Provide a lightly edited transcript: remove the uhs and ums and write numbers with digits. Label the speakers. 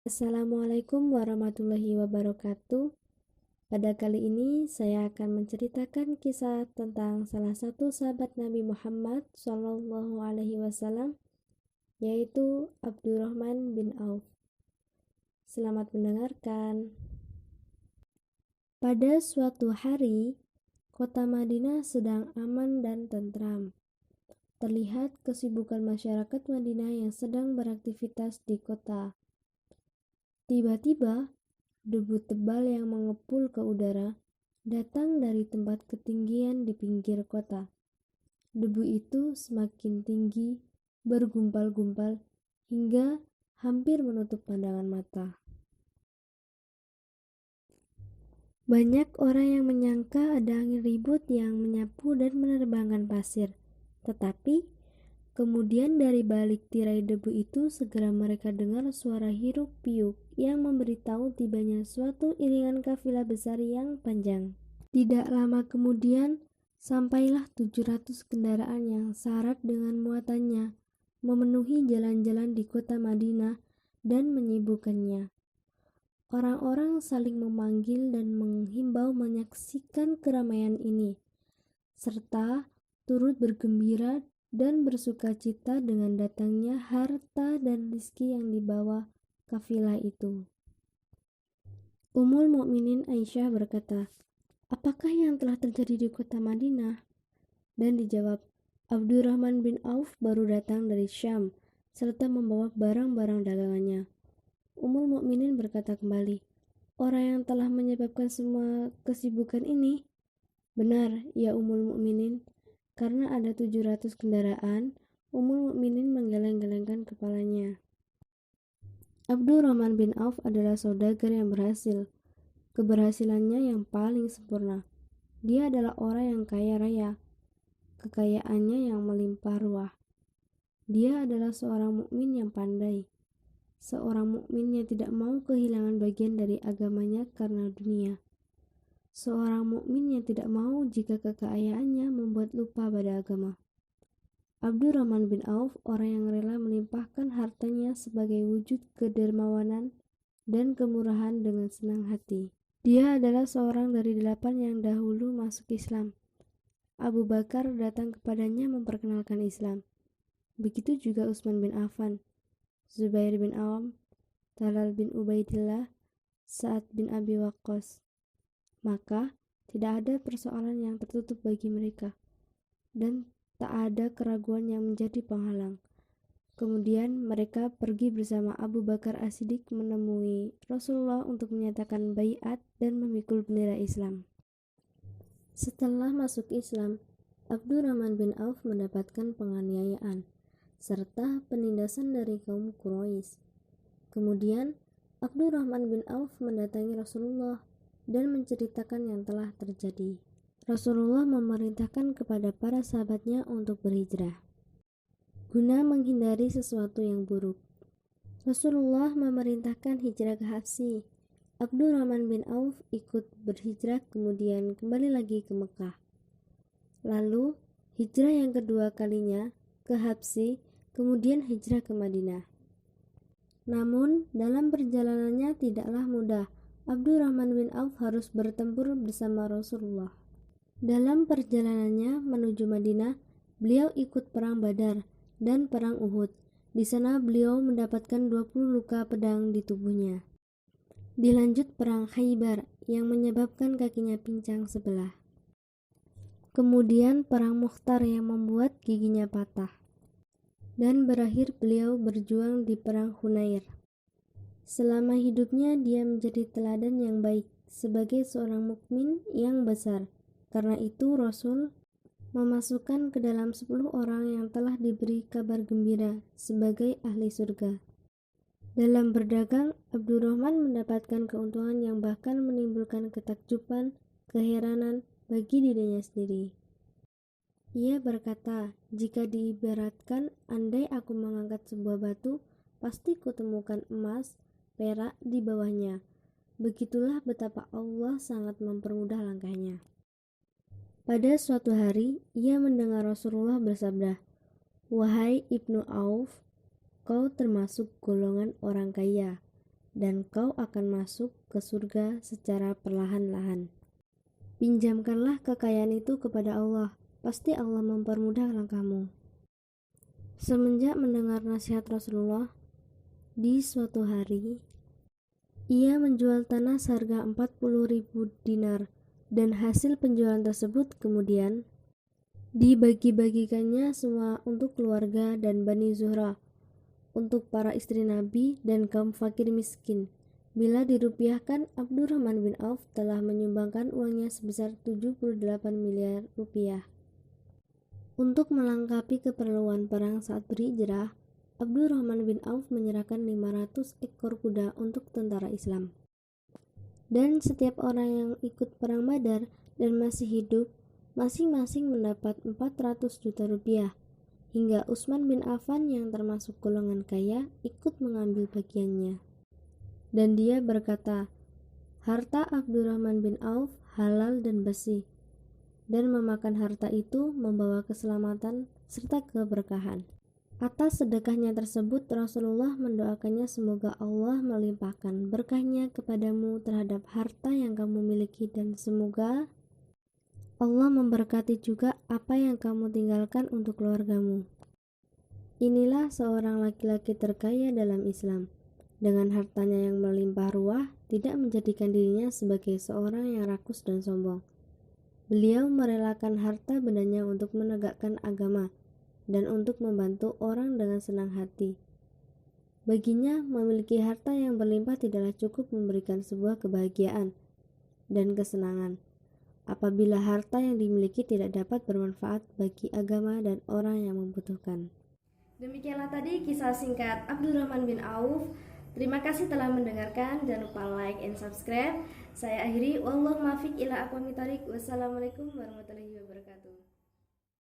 Speaker 1: Assalamualaikum warahmatullahi wabarakatuh. Pada kali ini saya akan menceritakan kisah tentang salah satu sahabat Nabi Muhammad SAW, yaitu Abdurrahman bin Auf. Selamat mendengarkan. Pada suatu hari, kota Madinah sedang aman dan tentram. Terlihat kesibukan masyarakat Madinah yang sedang beraktivitas di kota. Tiba-tiba, debu tebal yang mengepul ke udara datang dari tempat ketinggian di pinggir kota. Debu itu semakin tinggi, bergumpal-gumpal, hingga hampir menutup pandangan mata. Banyak orang yang menyangka ada angin ribut yang menyapu dan menerbangkan pasir. Tetapi, kemudian dari balik tirai debu itu segera mereka dengar suara hiruk-piuk yang memberitahu tibanya suatu iringan kafilah besar yang panjang. Tidak lama kemudian, sampailah 700 kendaraan yang syarat dengan muatannya memenuhi jalan-jalan di kota Madinah dan menyibukkannya. Orang-orang saling memanggil dan menghimbau menyaksikan keramaian ini, serta turut bergembira dan bersukacita dengan datangnya harta dan rezeki yang dibawa kafilah itu. Ummul Mukminin Aisyah berkata, "Apakah yang telah terjadi di kota Madinah?" Dan dijawab, "Abdurrahman bin Auf baru datang dari Syam serta membawa barang-barang dagangannya." Ummul Mukminin berkata kembali, "Orang yang telah menyebabkan semua kesibukan ini?" "Benar, ya Ummul Mukminin." Karena ada 700 kendaraan, Ummul Mukminin menggeleng-gelengkan kepalanya. Abdurrahman bin Auf adalah saudagar yang berhasil. Keberhasilannya yang paling sempurna. Dia adalah orang yang kaya raya. Kekayaannya yang melimpah ruah. Dia adalah seorang mukmin yang pandai. Seorang mukmin yang tidak mau kehilangan bagian dari agamanya karena dunia. Seorang mukmin yang tidak mau jika kekayaannya membuat lupa pada agama. Abdurrahman bin Auf orang yang rela melimpahkan hartanya sebagai wujud kedermawanan dan kemurahan dengan senang hati. Dia adalah seorang dari 8 yang dahulu masuk Islam. Abu Bakar datang kepadanya memperkenalkan Islam. Begitu juga Utsman bin Affan, Zubair bin Awam, Talal bin Ubaidillah, Sa'ad bin Abi Waqqas. Maka tidak ada persoalan yang tertutup bagi mereka, dan tak ada keraguan yang menjadi penghalang. Kemudian mereka pergi bersama Abu Bakar As-Siddiq menemui Rasulullah untuk menyatakan baiat dan memikul bendera Islam. Setelah masuk Islam, Abdurrahman bin Auf mendapatkan penganiayaan serta penindasan dari kaum Quraisy. Kemudian Abdurrahman bin Auf mendatangi Rasulullah dan menceritakan yang telah terjadi. Rasulullah memerintahkan kepada para sahabatnya untuk berhijrah guna menghindari sesuatu yang buruk. Rasulullah memerintahkan hijrah ke Habsyi. Abdurrahman bin Auf ikut berhijrah kemudian kembali lagi ke Mekah. Lalu hijrah yang kedua kalinya ke Habsyi, kemudian hijrah ke Madinah. Namun dalam perjalanannya tidaklah mudah. Abdurrahman bin Auf harus bertempur bersama Rasulullah. Dalam perjalanannya menuju Madinah, beliau ikut perang Badar dan perang Uhud. Di sana beliau mendapatkan 20 luka pedang di tubuhnya. Dilanjut perang Khaybar yang menyebabkan kakinya pincang sebelah. Kemudian perang Mukhtar yang membuat giginya patah. Dan berakhir beliau berjuang di perang Hunair. Selama hidupnya dia menjadi teladan yang baik sebagai seorang mukmin yang besar. Karena itu Rasul memasukkan ke dalam 10 orang yang telah diberi kabar gembira sebagai ahli surga. Dalam berdagang, Abdurrahman mendapatkan keuntungan yang bahkan menimbulkan ketakjuban, keheranan bagi dirinya sendiri. Ia berkata, "Jika diibaratkan, andai aku mengangkat sebuah batu, pasti kutemukan emas, perak di bawahnya. Begitulah betapa Allah sangat mempermudah langkahnya." Pada suatu hari, ia mendengar Rasulullah bersabda, "Wahai Ibnu Auf, kau termasuk golongan orang kaya. dan kau akan masuk ke surga secara perlahan-lahan. Pinjamkanlah kekayaan itu kepada Allah, pasti Allah mempermudah langkahmu. Semenjak mendengar nasihat Rasulullah, di suatu hari, ia menjual tanah seharga 40.000 dinar, dan hasil penjualan tersebut kemudian dibagi-bagikannya semua untuk keluarga dan Bani Zuhra, untuk para istri Nabi dan kaum fakir miskin. Bila dirupiahkan, Abdurrahman bin Auf telah menyumbangkan uangnya sebesar 78 miliar rupiah. Untuk melengkapi keperluan perang saat berhijrah, Abdurrahman bin Auf menyerahkan 500 ekor kuda untuk tentara Islam. Dan setiap orang yang ikut perang Badar dan masih hidup, masing-masing mendapat 400 juta rupiah. Hingga Utsman bin Affan yang termasuk golongan kaya ikut mengambil bagiannya. Dan dia berkata, harta Abdurrahman bin Auf halal dan bersih, dan memakan harta itu membawa keselamatan serta keberkahan. Atas sedekahnya tersebut, Rasulullah mendoakannya semoga Allah melimpahkan berkahnya kepadamu terhadap harta yang kamu miliki, dan semoga Allah memberkati juga apa yang kamu tinggalkan untuk keluargamu. Inilah seorang laki-laki terkaya dalam Islam. Dengan hartanya yang melimpah ruah, tidak menjadikan dirinya sebagai seorang yang rakus dan sombong. Beliau merelakan harta bendanya untuk menegakkan agama dan untuk membantu orang dengan senang hati. Baginya, memiliki harta yang berlimpah tidaklah cukup memberikan sebuah kebahagiaan dan kesenangan, apabila harta yang dimiliki tidak dapat bermanfaat bagi agama dan orang yang membutuhkan. Demikianlah tadi kisah singkat Abdurrahman bin Auf. Terima kasih telah mendengarkan. Jangan lupa like and subscribe. Saya akhiri, wallahu muwaffiq ila aqwamit thoriq. Wassalamualaikum warahmatullahi wabarakatuh.